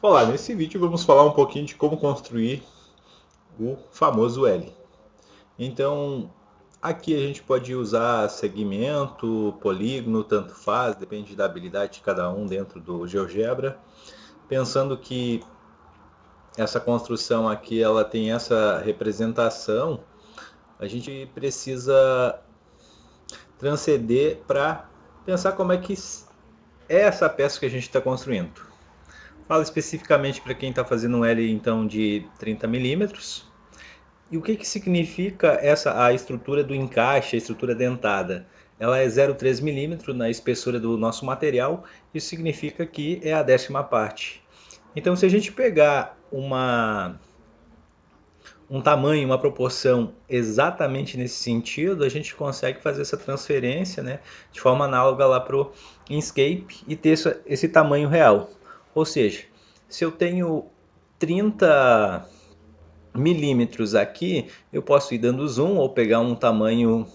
Olá, nesse vídeo vamos falar um pouquinho de como construir o famoso L. Então, aqui a gente pode usar segmento, polígono, tanto faz, depende da habilidade de cada um dentro do GeoGebra. Pensando que essa construção aqui ela tem essa representação, a gente precisa transcender para pensar como é que é essa peça que a gente está construindo. Fala especificamente para quem está fazendo um L então de 30 milímetros. E o que significa a estrutura do encaixe, a estrutura dentada? Ela é 0,3 milímetro na espessura do nosso material, isso significa que é a 10ª parte. Então, se a gente pegar um tamanho, uma proporção exatamente nesse sentido, a gente consegue fazer essa transferência, né, de forma análoga lá para o Inkscape e ter esse tamanho real. Ou seja, se eu tenho 30 milímetros aqui, eu posso ir dando zoom ou pegar um tamanho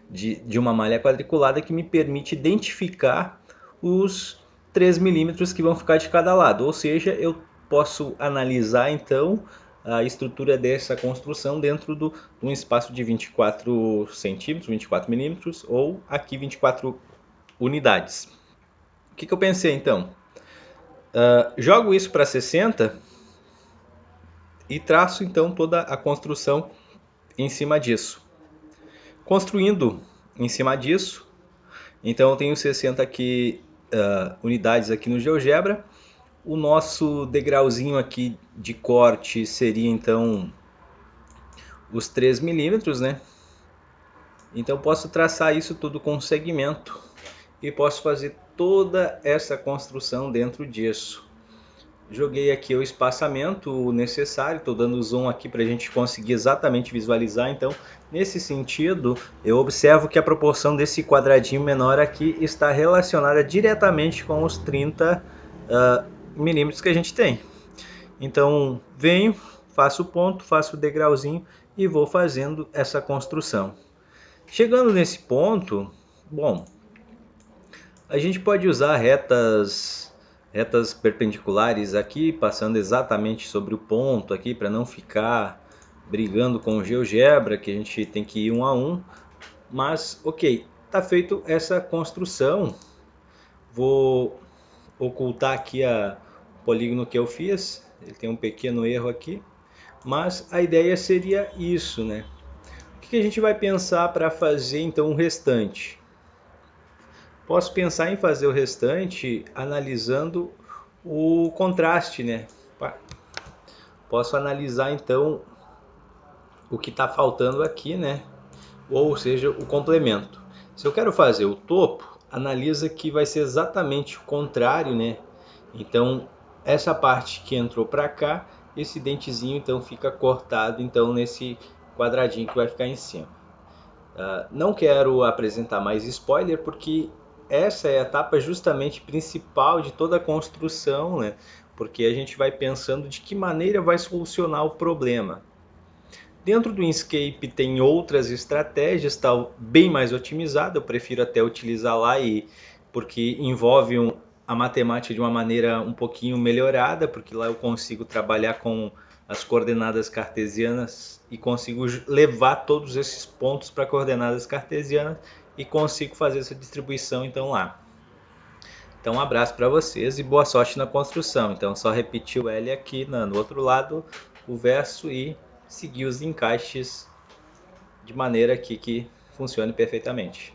de uma malha quadriculada que me permite identificar os 3 milímetros que vão ficar de cada lado. Ou seja, eu posso analisar então a estrutura dessa construção dentro de um espaço de 24 centímetros, 24 milímetros ou aqui 24 unidades. O que eu pensei então? Jogo isso para 60 e traço então toda a construção em cima disso. Construindo em cima disso, então eu tenho 60 aqui, unidades aqui no GeoGebra. O nosso degrauzinho aqui de corte seria então os 3 milímetros, né? Então eu posso traçar isso tudo com segmento e posso fazer toda essa construção dentro disso. Joguei aqui o espaçamento necessário, estou dando zoom aqui para a gente conseguir exatamente visualizar. Então, nesse sentido, eu observo que a proporção desse quadradinho menor aqui está relacionada diretamente com os 30 milímetros que a gente tem. Então, venho, faço o ponto, faço o degrauzinho e vou fazendo essa construção. Chegando nesse ponto, bom, a gente pode usar retas perpendiculares aqui, passando exatamente sobre o ponto aqui, para não ficar brigando com o GeoGebra, que a gente tem que ir um a um. Mas, ok, está feito essa construção. Vou ocultar aqui o polígono que eu fiz, ele tem um pequeno erro aqui. Mas a ideia seria isso, né? O que a gente vai pensar para fazer então o restante? Posso pensar em fazer o restante analisando o contraste, né? Posso analisar então o que está faltando aqui, né? Ou seja, o complemento. Se eu quero fazer o topo, analisa que vai ser exatamente o contrário, né? Então, essa parte que entrou para cá, esse dentezinho então fica cortado então nesse quadradinho que vai ficar em cima. Não quero apresentar mais spoiler porque essa é a etapa justamente principal de toda a construção, né? Porque a gente vai pensando de que maneira vai solucionar o problema. Dentro do Inkscape tem outras estratégias, está bem mais otimizado, eu prefiro até utilizar lá porque envolve a matemática de uma maneira um pouquinho melhorada, porque lá eu consigo trabalhar com as coordenadas cartesianas e consigo levar todos esses pontos para coordenadas cartesianas e consigo fazer essa distribuição então lá. Então um abraço para vocês e boa sorte na construção. Então só repetir o L aqui no outro lado, o verso e seguir os encaixes de maneira que funcione perfeitamente.